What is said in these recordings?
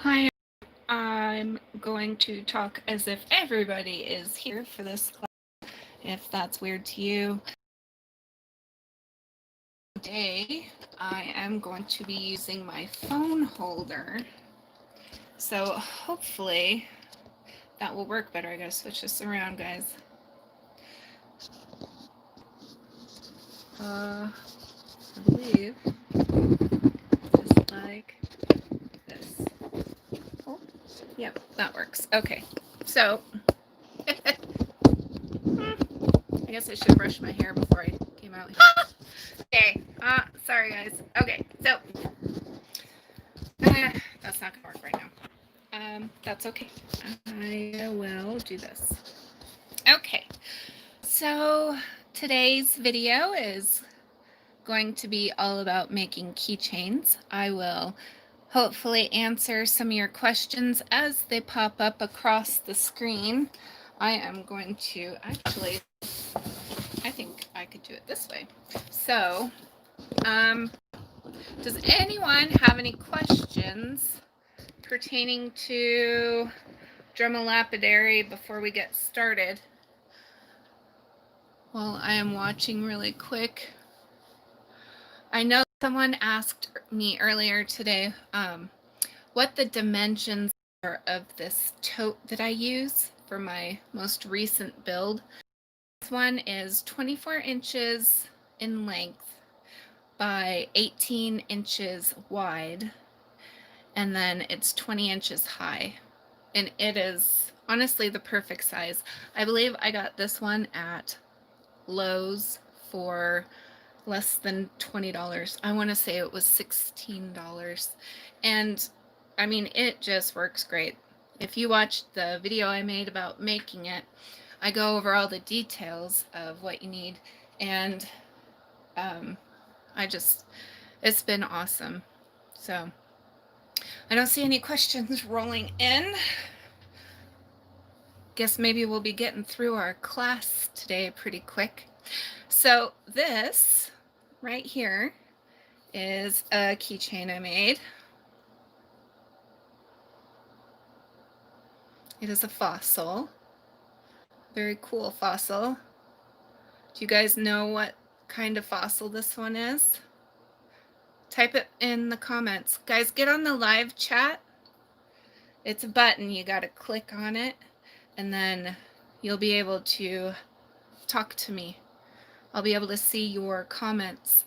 Hi, I'm going to talk as if everybody is here for this class, if that's weird to you. Today, I am going to be using my phone holder. So hopefully that will work better. I gotta switch this around, guys. I believe just like this. Oh, yep, that works. Okay, so I guess I should brush my hair before I came out. Okay, sorry guys. Okay, so that's not gonna work right now. That's okay. I will do this. Okay, so today's video is going to be all about making keychains. I will hopefully answer some of your questions as they pop up across the screen. I am going to actually, I think I could do it this way. So, does anyone have any questions pertaining to Dremel Lapidary before we get started? Well, I am watching really quick. I know someone asked me earlier today what the dimensions are of this tote that I use for my most recent build. This one is 24 inches in length by 18 inches wide, and then it's 20 inches high. And it is honestly the perfect size. I believe I got this one at Lowe's for less than $20. I want to say it was $16. And I mean, it just works great. If you watched the video I made about making it, I go over all the details of what you need, and it's been awesome. So I don't see any questions rolling in. Guess maybe we'll be getting through our class today pretty quick. So this right here is a keychain I made. It is a fossil. Very cool fossil. Do you guys know what kind of fossil this one is? Type it in the comments. Guys, get on the live chat. It's a button. You got to click on it, and then you'll be able to talk to me. I'll be able to see your comments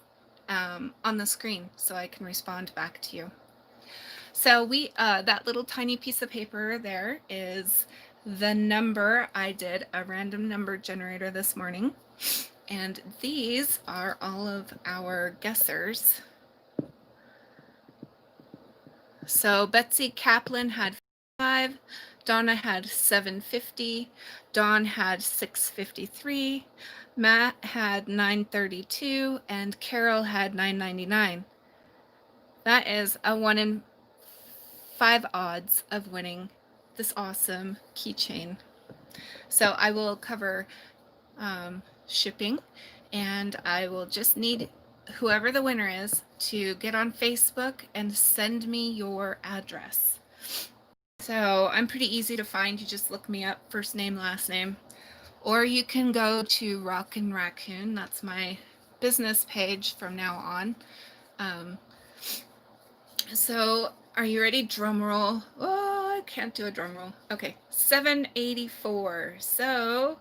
on the screen so I can respond back to you. So that little tiny piece of paper there is the number. I did a random number generator this morning, and these are all of our guessers. So Betsy Kaplan had 5, Donna had 750, Dawn had 653, Matt had 932, and Carol had 999. That is a 1 in 5 odds of winning this awesome keychain. So I will cover shipping, and I will just need whoever the winner is to get on Facebook and send me your address. So I'm pretty easy to find. You just look me up, first name, last name, or you can go to Rockin' Raccoon. That's my business page from now on. So are you ready? Drum roll. Oh, I can't do a drum roll. Okay, 784. So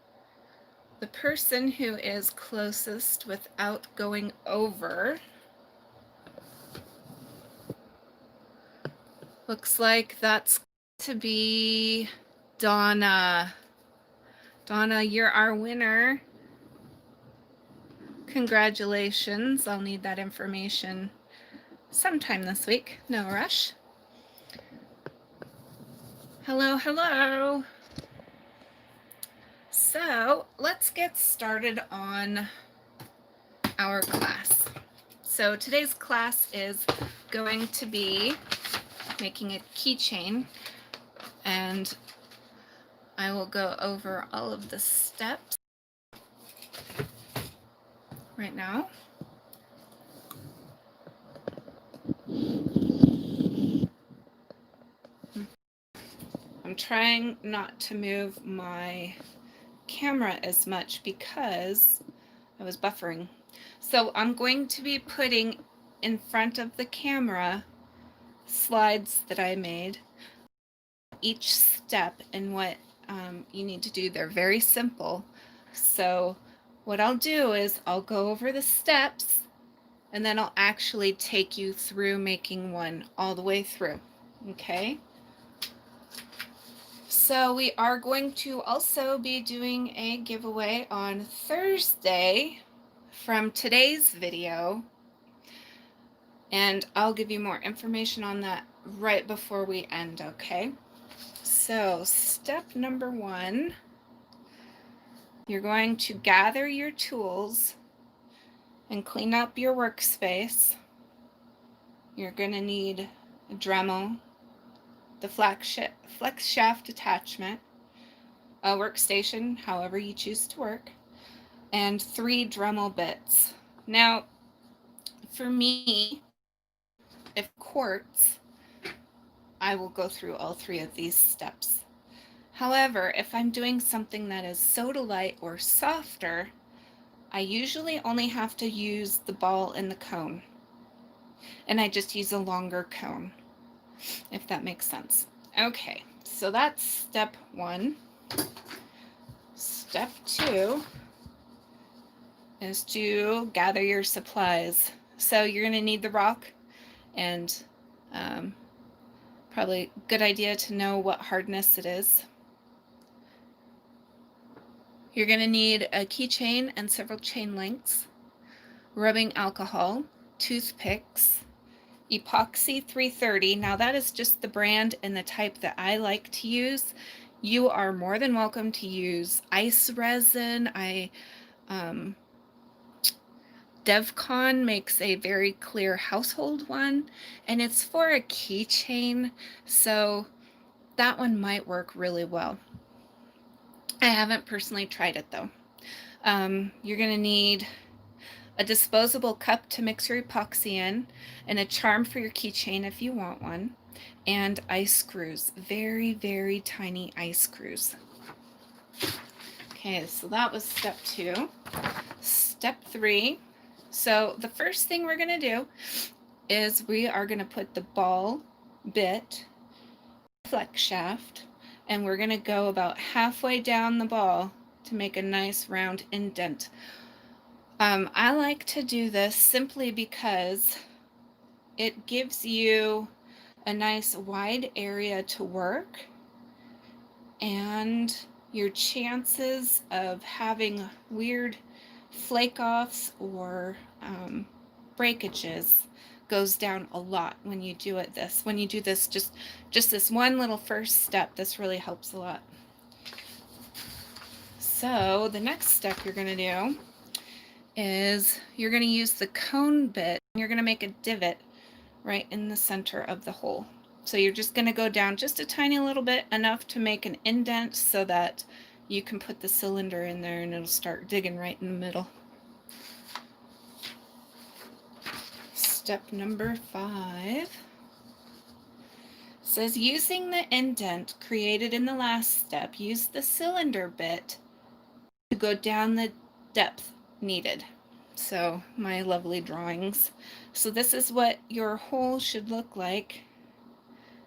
the person who is closest without going over, looks like that's to be Donna. Donna, you're our winner. Congratulations. I'll need that information sometime this week. No rush. Hello, hello. So let's get started on our class. So today's class is going to be making a keychain, and I will go over all of the steps right now. I'm trying not to move my camera as much because I was buffering. So I'm going to be putting in front of the camera slides that I made, each step and what you need to do. They're very simple. So what I'll do is I'll go over the steps and then I'll actually take you through making one all the way through. Okay? So we are going to also be doing a giveaway on Thursday from today's video, and I'll give you more information on that right before we end, okay? So step number 1, you're going to gather your tools and clean up your workspace. You're going to need a Dremel, the flex shaft attachment, a workstation, however you choose to work, and 3 Dremel bits. Now, for me, if quartz, I will go through all 3 of these steps. However, if I'm doing something that is sodalite or softer, I usually only have to use the ball and the cone. And I just use a longer cone, if that makes sense. Okay, so that's step 1. Step 2 is to gather your supplies. So you're going to need the rock, and probably a good idea to know what hardness it is. You're going to need a keychain and several chain links, rubbing alcohol, toothpicks, epoxy 330. Now that is just the brand and the type that I like to use. You are more than welcome to use ice resin. DevCon makes a very clear household one, and it's for a keychain, so that one might work really well. I haven't personally tried it though. You're going to need a disposable cup to mix your epoxy in, and a charm for your keychain if you want one, and ice screws, very, very tiny ice screws. Okay, so that was step 2. Step 3. So the first thing we're going to do is we are going to put the ball bit, flex shaft, and we're going to go about halfway down the ball to make a nice round indent. I like to do this simply because it gives you a nice wide area to work, and your chances of having weird flake-offs or breakages goes down a lot when you do this. When you do this, just this one little first step, this really helps a lot. So the next step you're going to do is you're going to use the cone bit. You're going to make a divot right in the center of the hole. So you're just going to go down just a tiny little bit, enough to make an indent so that you can put the cylinder in there and it'll start digging right in the middle. Step number 5 says, using the indent created in the last step, use the cylinder bit to go down the depth needed. So my lovely drawings. So this is what your hole should look like.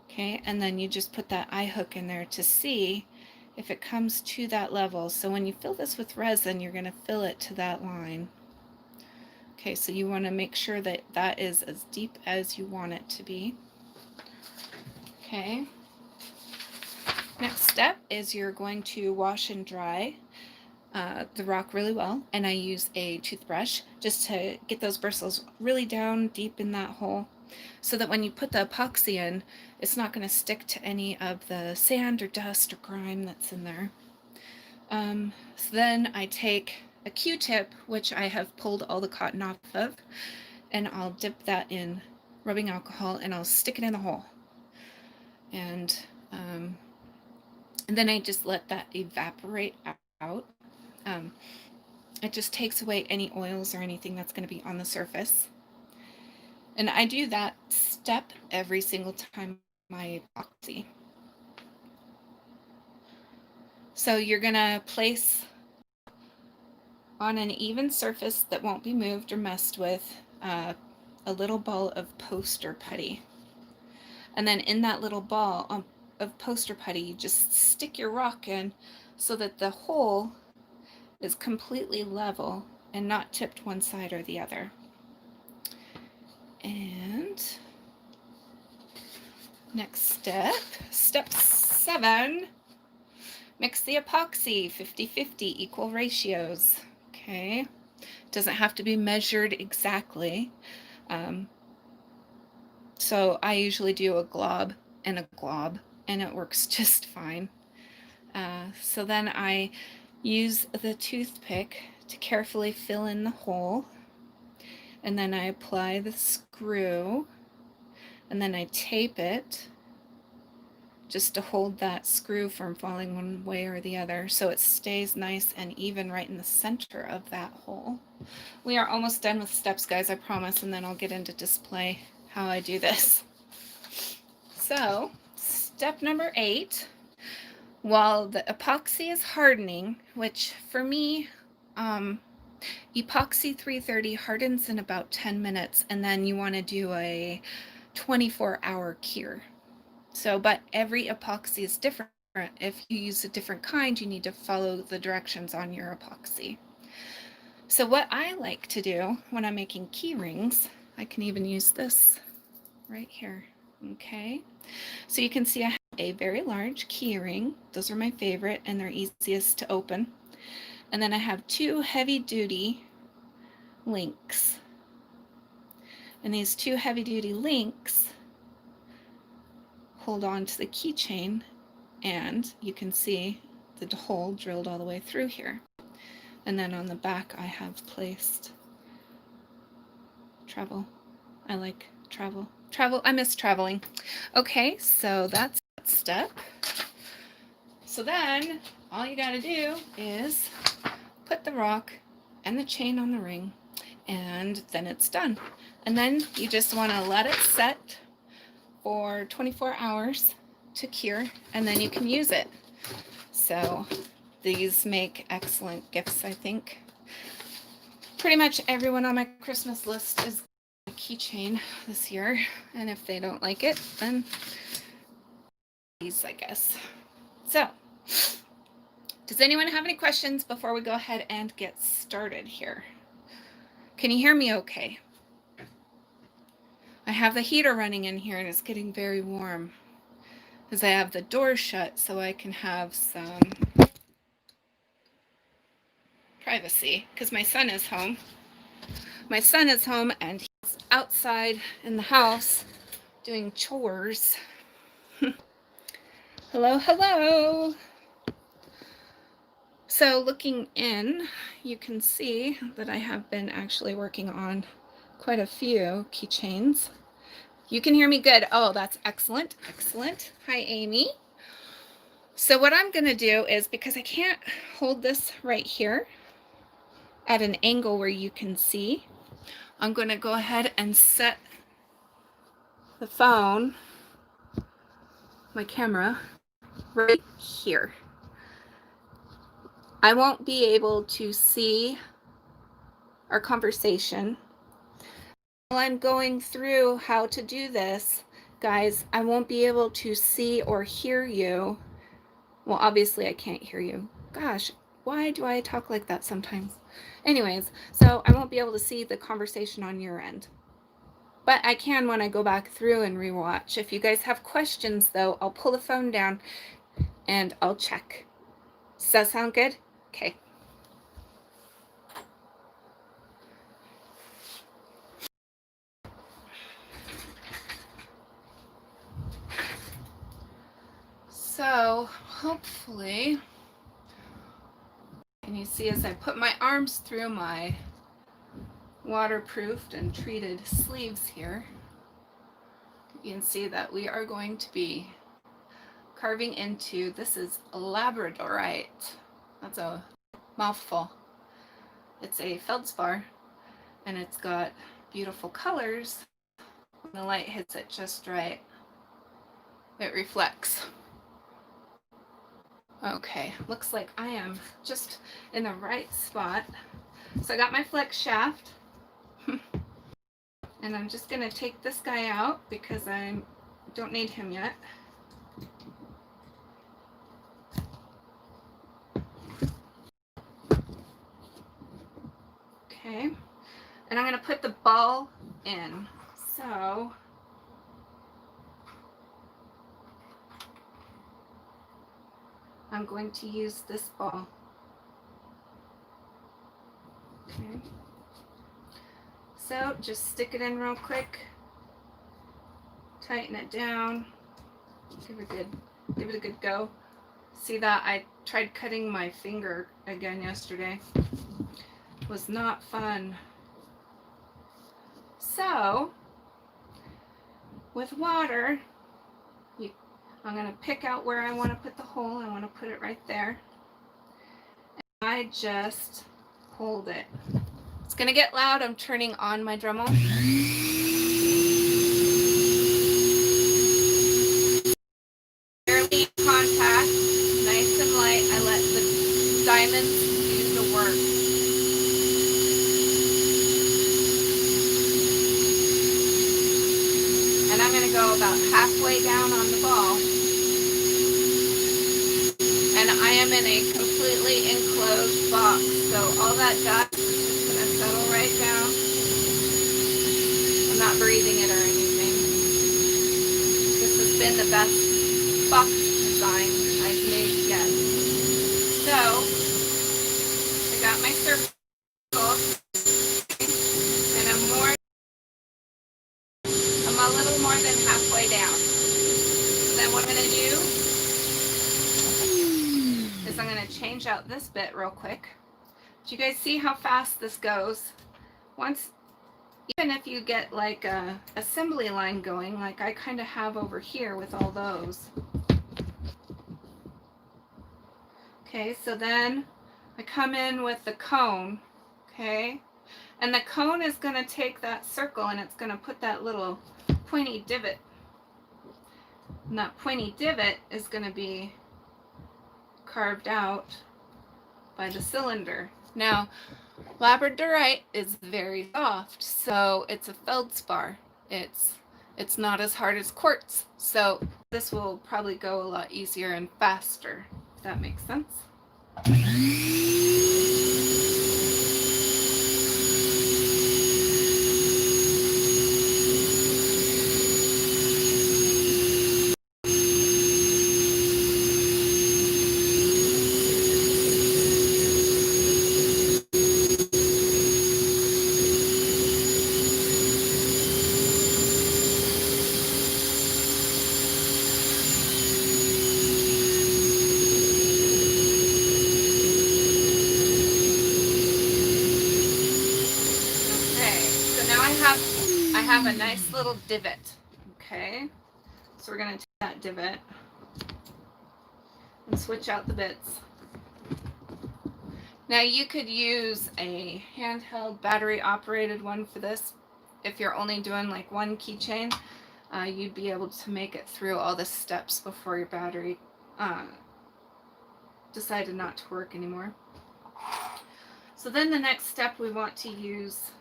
Okay, and then you just put that eye hook in there to see if it comes to that level. So when you fill this with resin, you're going to fill it to that line. Okay, so you want to make sure that that is as deep as you want it to be. Okay. Next step is you're going to wash and dry the rock really well, and I use a toothbrush just to get those bristles really down deep in that hole, so that when you put the epoxy in, it's not going to stick to any of the sand or dust or grime that's in there. So then I take a Q-tip, which I have pulled all the cotton off of, and I'll dip that in rubbing alcohol and I'll stick it in the hole. And then I just let that evaporate out. It just takes away any oils or anything that's going to be on the surface. And I do that step every single time I epoxy. So you're going to place on an even surface that won't be moved or messed with a little ball of poster putty. And then in that little ball of poster putty, you just stick your rock in so that the hole is completely level and not tipped one side or the other. And next step, step 7, mix the epoxy 50-50 equal ratios. Okay, doesn't have to be measured exactly. So I usually do a glob and a glob, and it works just fine. So then I use the toothpick to carefully fill in the hole, and then I apply the screw, and then I tape it just to hold that screw from falling one way or the other so it stays nice and even right in the center of that hole. We are almost done with steps, guys, I promise, and then I'll get into display how I do this. So step number 8, while the epoxy is hardening, which for me, epoxy 330 hardens in about 10 minutes, and then you want to do a 24-hour cure. So, but every epoxy is different. If you use a different kind, you need to follow the directions on your epoxy. So what I like to do when I'm making key rings, I can even use this right here. Okay, so you can see I have a very large key ring. Those are my favorite and they're easiest to open. And then I have 2 heavy-duty links. And these 2 heavy-duty links hold on to the keychain, and you can see the hole drilled all the way through here. And then on the back I have placed travel. I like travel. I miss traveling. Okay, so that's that step. So then all you gotta do is put the rock and the chain on the ring, and then it's done. And then you just want to let it set for 24 hours to cure, and then you can use it. So these make excellent gifts, I think. Pretty much everyone on my Christmas list is a keychain this year, and if they don't like it, then these, I guess. So, does anyone have any questions before we go ahead and get started here? Can you hear me okay? I have the heater running in here and it's getting very warm because I have the door shut so I can have some privacy because my son is home. My son is home and he's outside in the house doing chores. Hello, hello. So looking in, you can see that I have been actually working on quite a few keychains. You can hear me good. Oh, that's excellent. Excellent. Hi, Amy. So what I'm going to do is, because I can't hold this right here at an angle where you can see, I'm going to go ahead and set the phone, my camera, right here. I won't be able to see our conversation. While I'm going through how to do this, guys, I won't be able to see or hear you. Well, obviously I can't hear you. Gosh, why do I talk like that sometimes? Anyways, so I won't be able to see the conversation on your end. But I can when I go back through and rewatch. If you guys have questions, though, I'll pull the phone down and I'll check. Does that sound good? Okay. So hopefully, can you see as I put my arms through my waterproofed and treated sleeves here, you can see that we are going to be carving into, this is labradorite. That's a mouthful. It's a feldspar and it's got beautiful colors. When the light hits it just right, it reflects. Okay, looks like I am just in the right spot. So I got my flex shaft. And I'm just gonna take this guy out because I don't need him yet. Okay, and I'm gonna put the ball in. So I'm going to use this ball. Okay. So just stick it in real quick, tighten it down, give it a good go. See that? I tried cutting my finger again yesterday. It was not fun. So with water, I'm going to pick out where I want to put the hole. I want to put it right there. And I just hold it. It's going to get loud. I'm turning on my Dremel. Barely contact, nice and light. I let the diamonds do the work. And I'm going to go about halfway down on the ball. And I am in a completely enclosed box, so all that dust is just going to settle right down. I'm not breathing it or anything. This has been the best box design I've made yet. So, I got my circle, and I'm a little more than halfway down. So then what I'm going to do is I'm going to change out this bit real quick. Do you guys see how fast this goes? Even if you get like a assembly line going, like I kind of have over here with all those. Okay, so then I come in with the cone, okay? And the cone is going to take that circle and it's going to put that little pointy divot. And that pointy divot is going to be carved out by the cylinder. Now, Labradorite is very soft, so it's a feldspar. It's not as hard as quartz, so this will probably go a lot easier and faster, if that makes sense. I have a nice little divot. Okay, so we're going to take that divot and switch out the bits. Now you could use a handheld battery operated one for this. If you're only doing like one keychain, you'd be able to make it through all the steps before your battery decided not to work anymore. So then the next step, we want to use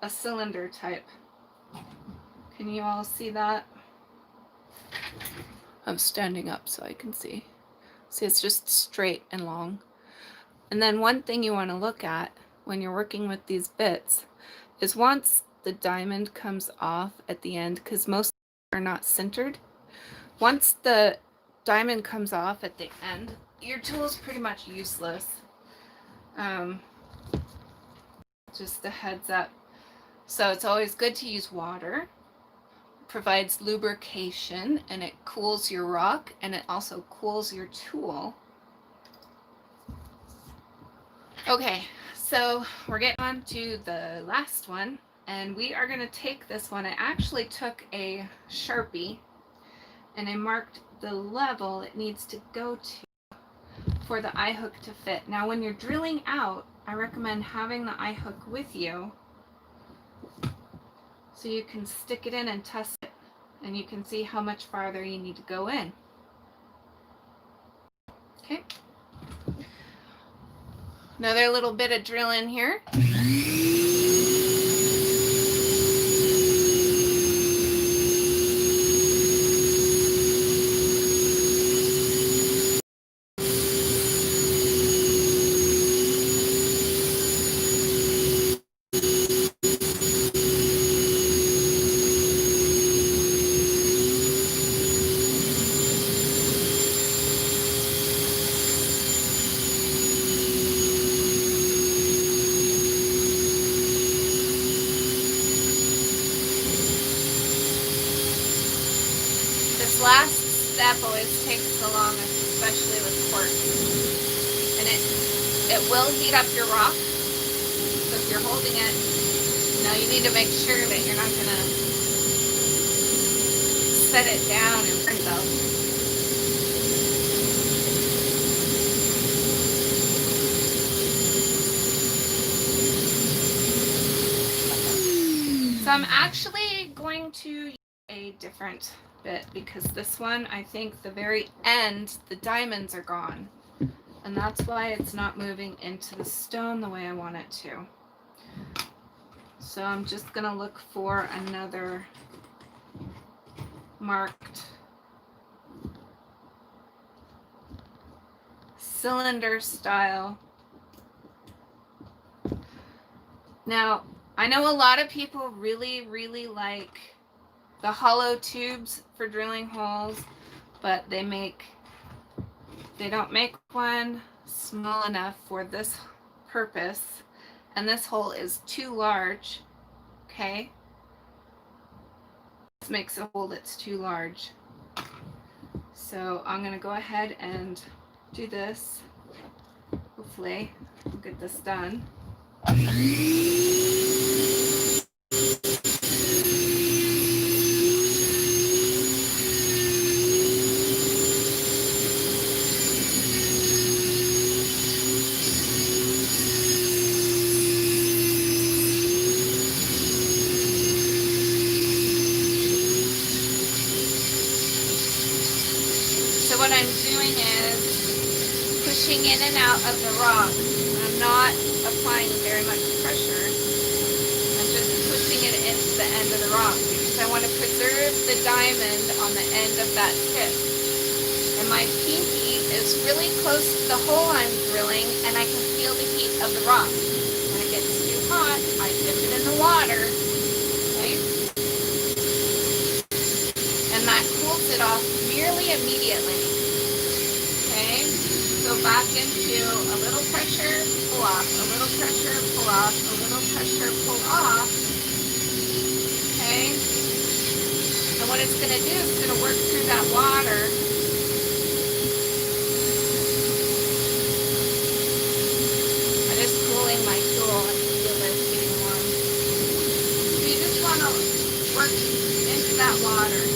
a cylinder type. Can you all see that? I'm standing up so I can see. See, it's just straight and long. And then one thing you want to look at when you're working with these bits is once the diamond comes off at the end, because most are not centered, once the diamond comes off at the end, your tool is pretty much useless. Just a heads up. So it's always good to use water. It provides lubrication and it cools your rock and it also cools your tool. Okay, so we're getting on to the last one, and we are going to take this one. I actually took a Sharpie and I marked the level it needs to go to for the eye hook to fit. Now when you're drilling out, I recommend having the eye hook with you so you can stick it in and test it, and you can see how much farther you need to go in. Okay. Another little bit of drill in here. This last step always takes the longest, especially with quartz. And it will heat up your rock. So if you're holding it, you need to make sure that you're not going to set it down and burn it. So I'm actually going to use a different bit because this one, I think the very end, the diamonds are gone. And that's why it's not moving into the stone the way I want it to. So I'm just going to look for another marked cylinder style. Now, I know a lot of people really, really like the hollow tubes for drilling holes, but they don't make one small enough for this purpose, and this hole is too large. Okay, this makes a hole that's too large, so I'm going to go ahead and do this. Hopefully we'll get this done. What I'm doing is pushing in and out of the rock. I'm not applying very much pressure. I'm just pushing it into the end of the rock because I want to preserve the diamond on the end of that tip. And my pinky is really close to the hole I'm drilling, and I can feel the heat of the rock. When it gets too hot, I dip it in the water. Okay? And that cools it off nearly immediately. Okay, so back into a little pressure, pull off, a little pressure, pull off, a little pressure, pull off. Okay, and what it's going to do is it's going to work through that water. I'm just cooling my tool. I can feel this getting warm. So you just want to work into that water.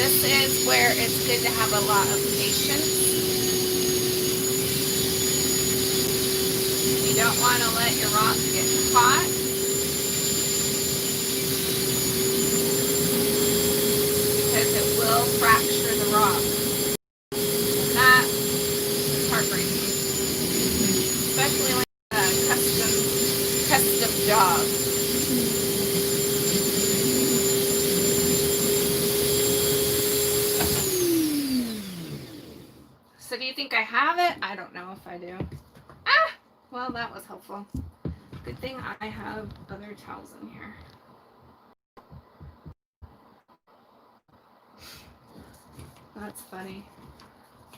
This is where it's good to have a lot of patience. You don't want to let your rock get hot. Because it will fracture the rock. And that is heartbreaking. Especially when it's a custom job. So do you think I have it? I don't know if I do. Ah! Well, that was helpful. Good thing I have other towels in here. That's funny.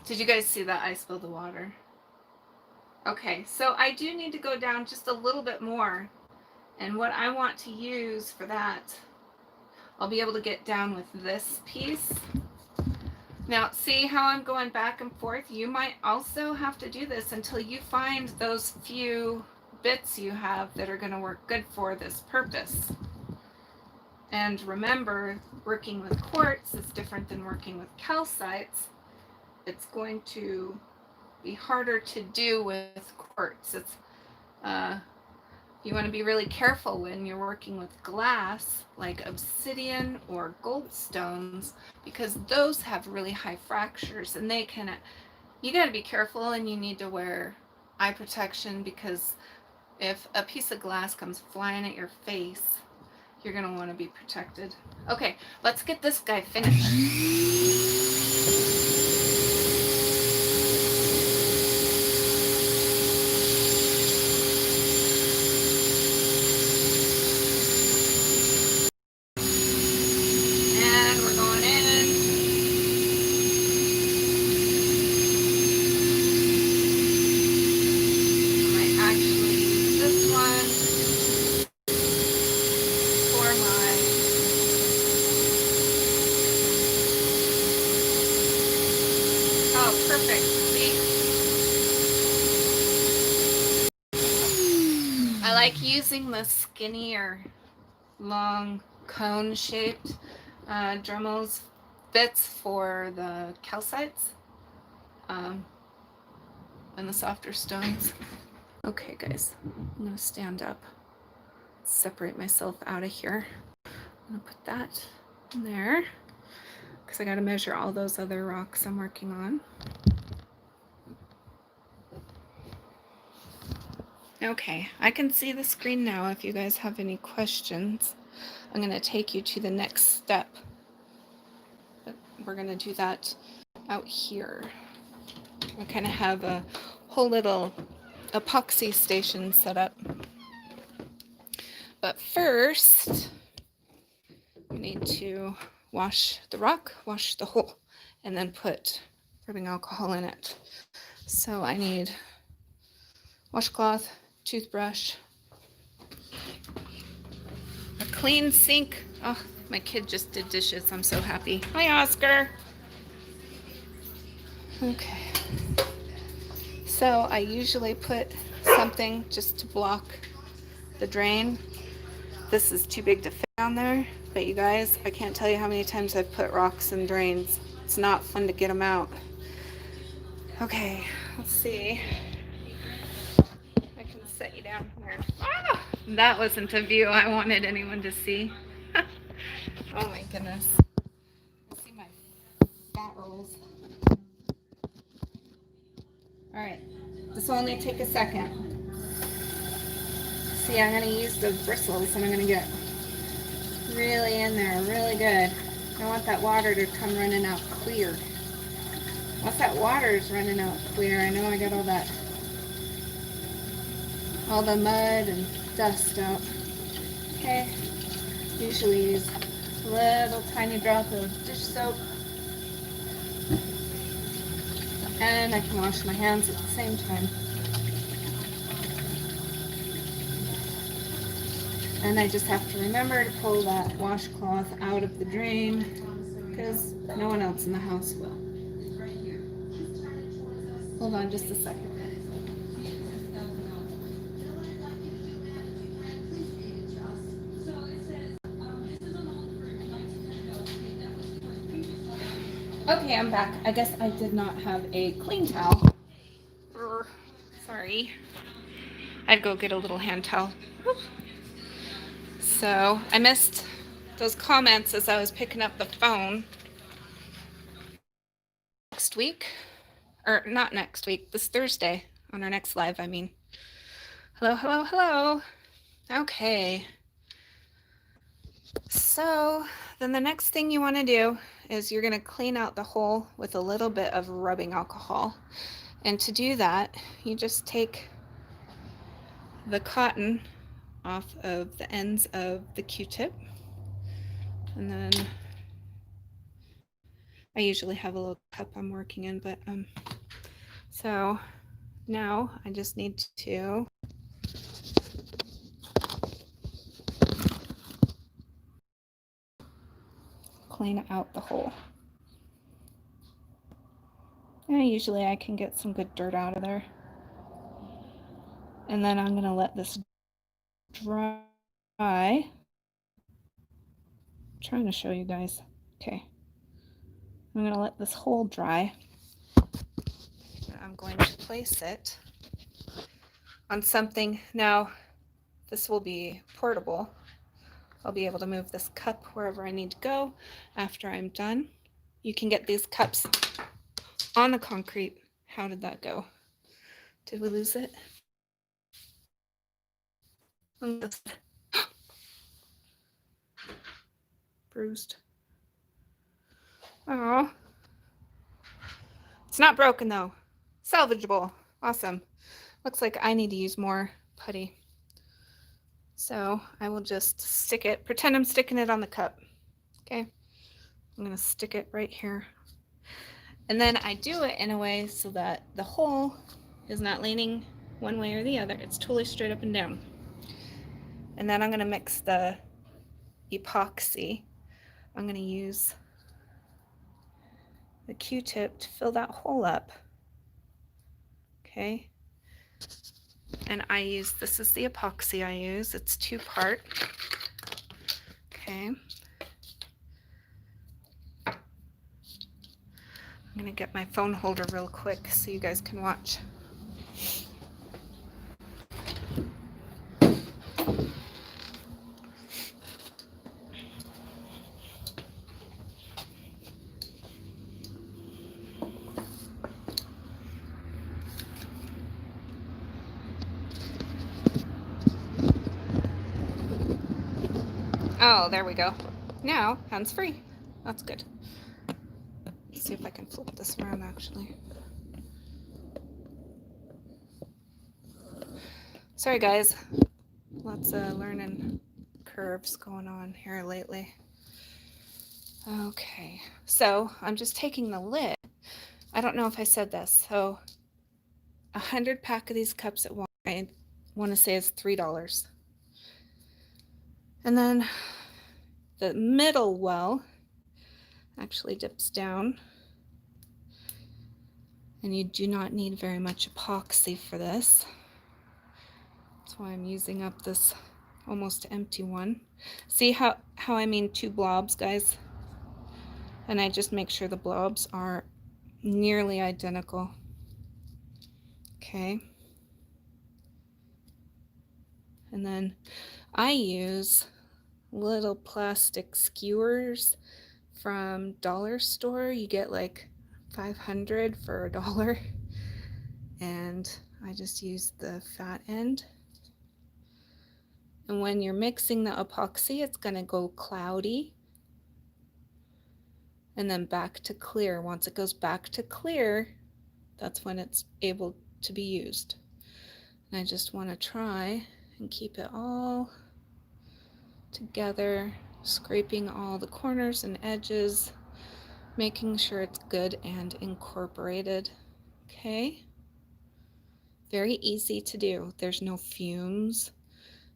Did you guys see that I spilled the water? Okay, so I do need to go down just a little bit more. And what I want to use for that, I'll be able to get down with this piece. Now, see how I'm going back and forth? You might also have to do this until you find those few bits you have that are going to work good for this purpose. And remember, working with quartz is different than working with calcites. It's going to be harder to do with quartz. You want to be really careful when you're working with glass, like obsidian or goldstones, because those have really high fractures, and you got to be careful, and you need to wear eye protection, because if a piece of glass comes flying at your face, you're going to want to be protected. Okay, let's get this guy finished. Perfect. See? I like using the skinnier, long cone-shaped Dremels bits for the calcites and the softer stones. Okay, guys, I'm gonna stand up, separate myself out of here. I'm gonna put that in there because I gotta measure all those other rocks I'm working on. Okay, I can see the screen now. If you guys have any questions, I'm going to take you to the next step. But we're going to do that out here. I kind of have a whole little epoxy station set up. But first, we need to wash the rock, wash the hole, and then put rubbing alcohol in it. So I need washcloth, toothbrush, a clean sink. Oh, my kid just did dishes. I'm so happy. Hi, Oscar. Okay. So I usually put something just to block the drain. This is too big to fit down there, but you guys, I can't tell you how many times I've put rocks in drains. It's not fun to get them out. Okay, let's see. I can set you down here. Ah, that wasn't a view I wanted anyone to see. Oh my goodness. I see my fat rolls. All right, this will only take a second. See, I'm going to use the bristles and I'm going to get really in there, really good. I want that water to come running out clear. Once that water is running out clear, I know I got all the mud and dust out. Okay, usually use a little tiny drop of dish soap. And I can wash my hands at the same time. And I just have to remember to pull that washcloth out of the drain because no one else in the house will. Hold on just a second. Okay, I'm back. I guess I did not have a clean towel. Sorry. I'd go get a little hand towel. So I missed those comments as I was picking up the phone. Next week, or not next week, this Thursday on our next live, I mean. Hello, hello, hello. Okay. So then the next thing you want to do is you're going to clean out the hole with a little bit of rubbing alcohol. And to do that, you just take the cotton off of the ends of the Q-tip. And then I usually have a little cup I'm working in, but so now I just need to clean out the hole. And usually I can get some good dirt out of there. And then I'm going to let this dry. I'm trying to show you guys. Okay. I'm going to let this hole dry. I'm going to place it on something. Now, this will be portable. I'll be able to move this cup wherever I need to go after I'm done. You can get these cups on the concrete. How did that go? Did we lose it? Bruised. Oh, it's not broken though. Salvageable. Awesome. Looks like I need to use more putty. So I will just stick it, pretend I'm sticking it on the cup. Okay. I'm going to stick it right here. And then I do it in a way so that the hole is not leaning one way or the other. It's totally straight up and down. And then I'm going to mix the epoxy. I'm going to use the Q-tip to fill that hole up. Okay. And I use, this is the epoxy I use. It's 2-part. Okay. I'm going to get my phone holder real quick so you guys can watch. Oh, there we go. Now, hands free. That's good. Let's see if I can flip this around actually. Sorry guys, lots of learning curves going on here lately. Okay, so I'm just taking the lid. I don't know if I said this. So 100 pack of these cups at Walmart, I want to say is $3. And then the middle well actually dips down. And you do not need very much epoxy for this. That's why I'm using up this almost empty one. See how I mean 2 blobs, guys? And I just make sure the blobs are nearly identical. Okay. And then I use little plastic skewers from dollar store. You get like 500 for $1. And I just use the fat end. And when you're mixing the epoxy, it's going to go cloudy and then back to clear. Once it goes back to clear, that's when it's able to be used. And I just want to try and keep it all together, scraping all the corners and edges, making sure it's good and incorporated. Okay. Very easy to do. There's no fumes.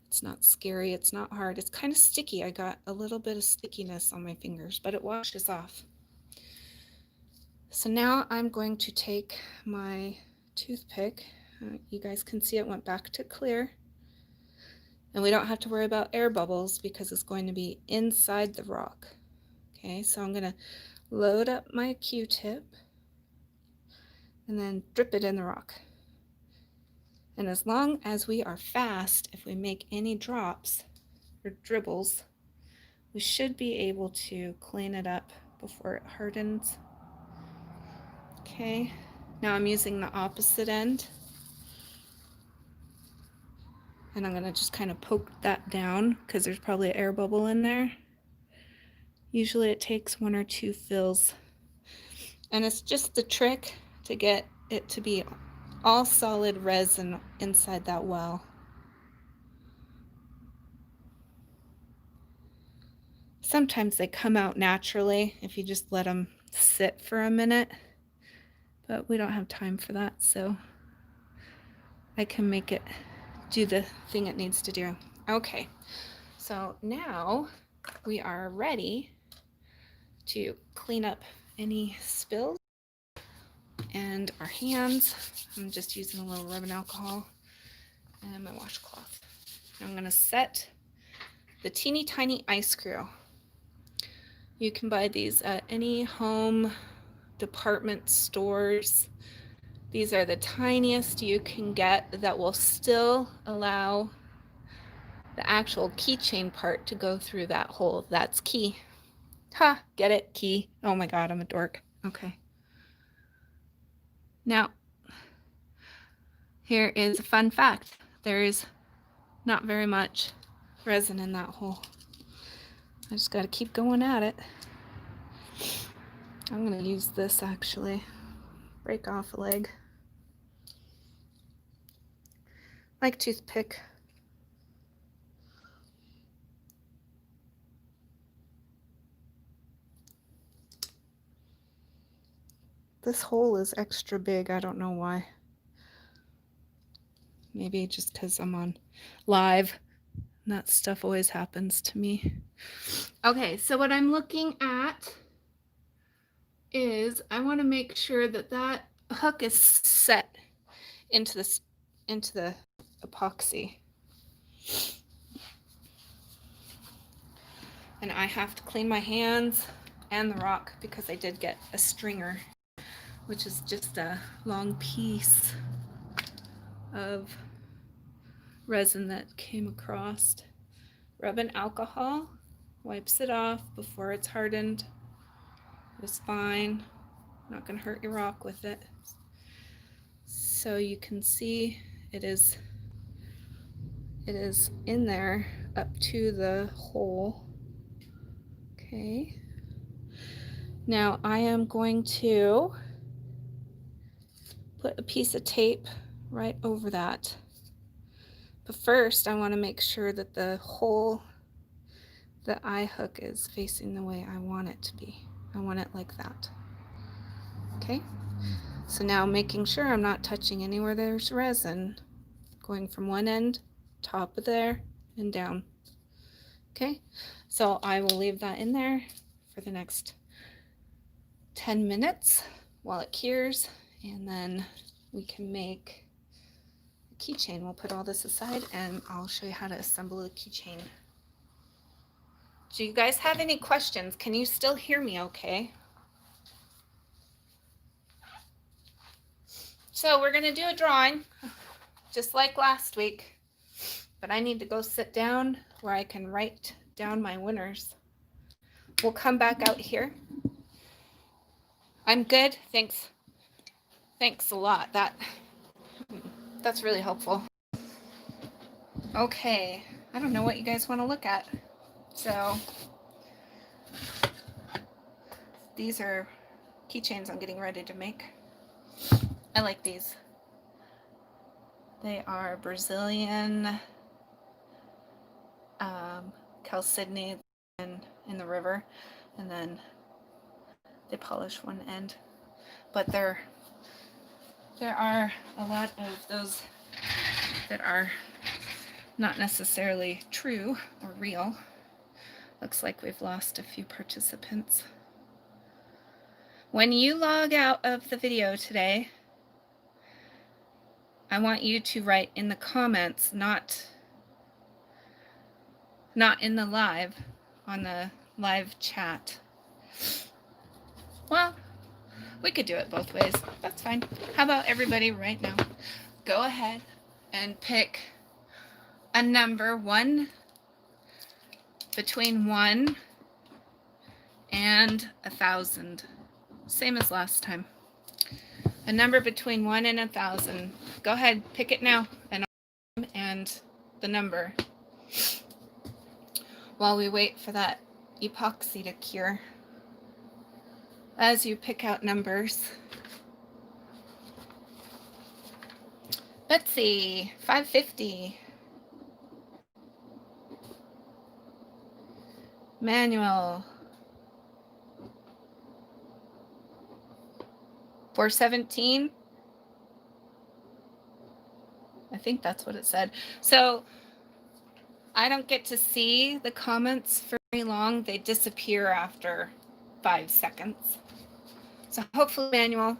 It's not scary. It's not hard. It's kind of sticky. I got a little bit of stickiness on my fingers, but it washes off. So now I'm going to take my toothpick. You guys can see it went back to clear. And we don't have to worry about air bubbles because it's going to be inside the rock. Okay, so I'm going to load up my Q-tip and then drip it in the rock. And as long as we are fast, if we make any drops or dribbles, we should be able to clean it up before it hardens. Okay, now I'm using the opposite end. And I'm going to just kind of poke that down because there's probably an air bubble in there. Usually it takes 1 or 2 fills. And it's just the trick to get it to be all solid resin inside that well. Sometimes they come out naturally if you just let them sit for a minute. But we don't have time for that, so I can make it do the thing it needs to do. Okay, so now we are ready to clean up any spills. and our hands. I'm just using a little rubbing alcohol and my washcloth. I'm going to set the teeny tiny ice screw. You can buy these at any home department stores. These are the tiniest you can get that will still allow the actual keychain part to go through that hole. That's key. Ha, get it? Key. Oh my God, I'm a dork. Okay. Now, here is a fun fact. There is not very much resin in that hole. I just got to keep going at it. I'm going to use this actually. Break off a leg. Like toothpick. This hole is extra big. I don't know why. Maybe just because I'm on live. And that stuff always happens to me. Okay, so what I'm looking at is I want to make sure that that hook is set into the epoxy. And I have to clean my hands and the rock because I did get a stringer, which is just a long piece of resin that came across. Rubbing alcohol wipes it off before it's hardened. It's fine. Not going to hurt your rock with it. So you can see it is in there up to the hole. Okay. Now I am going to put a piece of tape right over that. But first I want to make sure that the hole, the eye hook, is facing the way I want it to be. I want it like that. Okay. So now making sure I'm not touching anywhere there's resin, going from one end, top of there, and down. Okay, so I will leave that in there for the next 10 minutes while it cures, and then we can make a keychain. We'll put all this aside and I'll show you how to assemble a keychain. Do you guys have any questions? Can you still hear me okay? So we're going to do a drawing just like last week, but I need to go sit down where I can write down my winners. We'll come back out here. I'm good. Thanks. Thanks a lot. That's really helpful. Okay. I don't know what you guys want to look at. So these are keychains I'm getting ready to make. I like these. They are Brazilian chalcedony in the river, and then they polish one end. But there are a lot of those that are not necessarily true or real. Looks like we've lost a few participants. When you log out of the video today, I want you to write in the comments, not in the live, on the live chat. Well, we could do it both ways. That's fine. How about everybody right now? Go ahead and pick a number between 1 and 1,000. Same as last time. A number between 1 and 1,000. Go ahead, pick it now. And the number. While we wait for that epoxy to cure. As you pick out numbers. Betsy, 550. Manuel, 417. I think that's what it said. So I don't get to see the comments for very long. They disappear after 5 seconds. So hopefully, Manuel,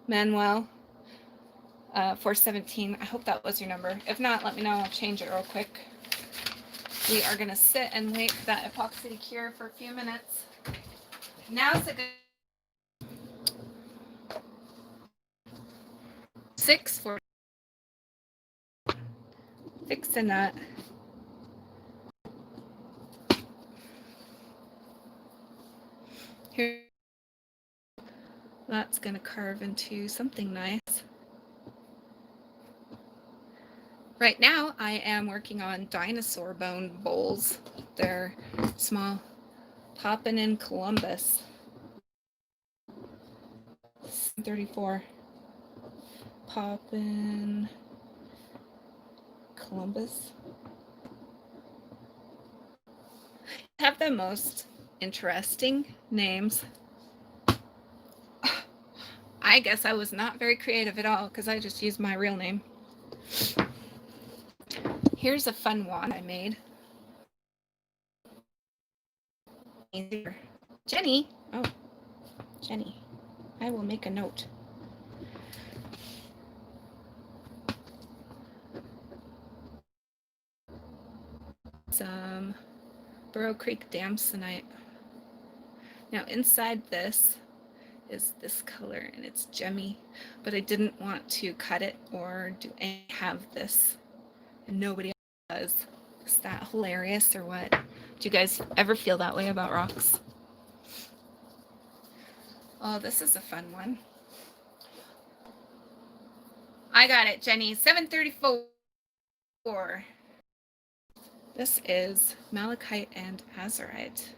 Manuel, 417. I hope that was your number. If not, let me know. I'll change it real quick. We are going to sit and wait for that epoxy to cure for a few minutes. Now's a good 6:40. Fixing that. Here, that's going to carve into something nice. Right now, I am working on dinosaur bone bowls. They're small. Poppin' in Columbus. 34. Poppin' Columbus. Have the most interesting names. I guess I was not very creative at all because I just used my real name. Here's a fun wand I made. Jenny. Oh, Jenny. I will make a note. Some Burrow Creek Damsonite. Now inside this is this color and it's gemmy, but I didn't want to cut it or have this, and nobody else does. Is that hilarious or what? Do you guys ever feel that way about rocks? Oh, this is a fun one. I got it, Jenny. 734. This is malachite and azurite.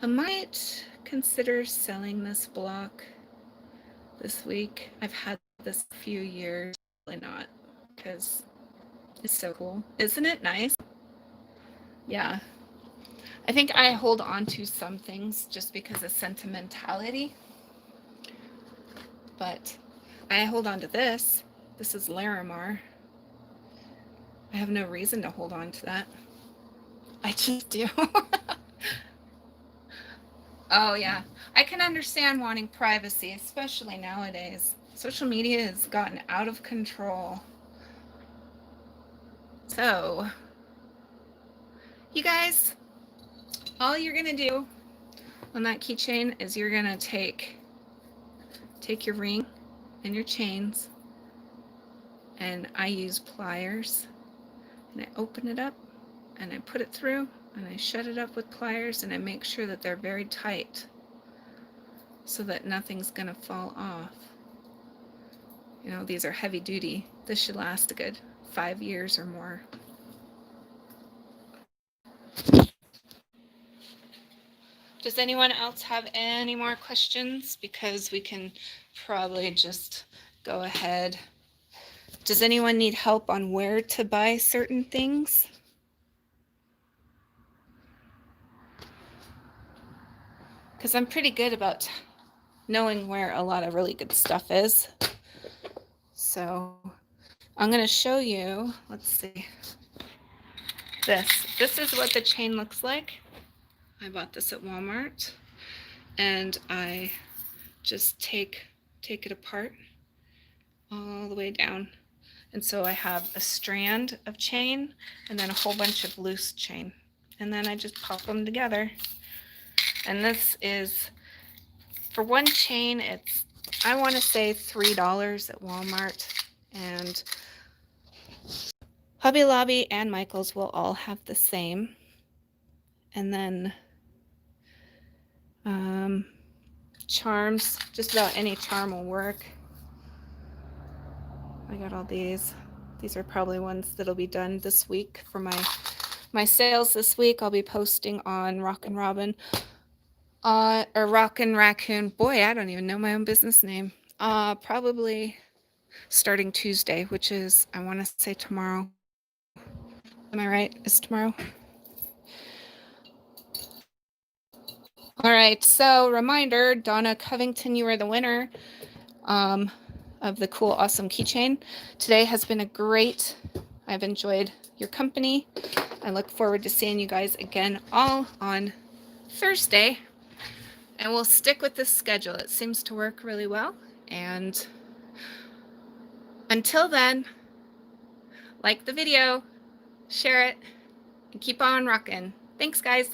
I might consider selling this block this week. I've had this a few years, probably not, because it's so cool. Isn't it nice? Yeah. I think I hold on to some things just because of sentimentality. But I hold on to this. This is Larimar. I have no reason to hold on to that. I just do. Oh, yeah. I can understand wanting privacy, especially nowadays. Social media has gotten out of control. So, you guys, all you're going to do on that keychain is you're going to take your ring and your chains, and I use pliers, and I open it up, and I put it through, and I shut it up with pliers, and I make sure that they're very tight so that nothing's gonna fall off. You know, these are heavy duty. This should last a good 5 years or more. Does anyone else have any more questions? Because we can probably just go ahead. Does anyone need help on where to buy certain things? Because I'm pretty good about knowing where a lot of really good stuff is. So I'm going to show you, let's see, this. This is what the chain looks like. I bought this at Walmart, and I just take it apart all the way down. And so I have a strand of chain and then a whole bunch of loose chain. And then I just pop them together. And this is, for one chain, it's, I want to say $3 at Walmart. And Hobby Lobby and Michael's will all have the same. And then charms, just about any charm will work. I got all these. These are probably ones that'll be done this week for my sales this week. I'll be posting on Rockin' Robin, or Rockin' Raccoon. Boy, I don't even know my own business name. Probably starting Tuesday, which is, I want to say tomorrow. Am I right? Is tomorrow? All right, so reminder, Donna Covington, you are the winner of the cool, awesome keychain. Today has been a great, I've enjoyed your company. I look forward to seeing you guys again all on Thursday. And we'll stick with this schedule. It seems to work really well. And until then, like the video, share it, and keep on rocking. Thanks, guys.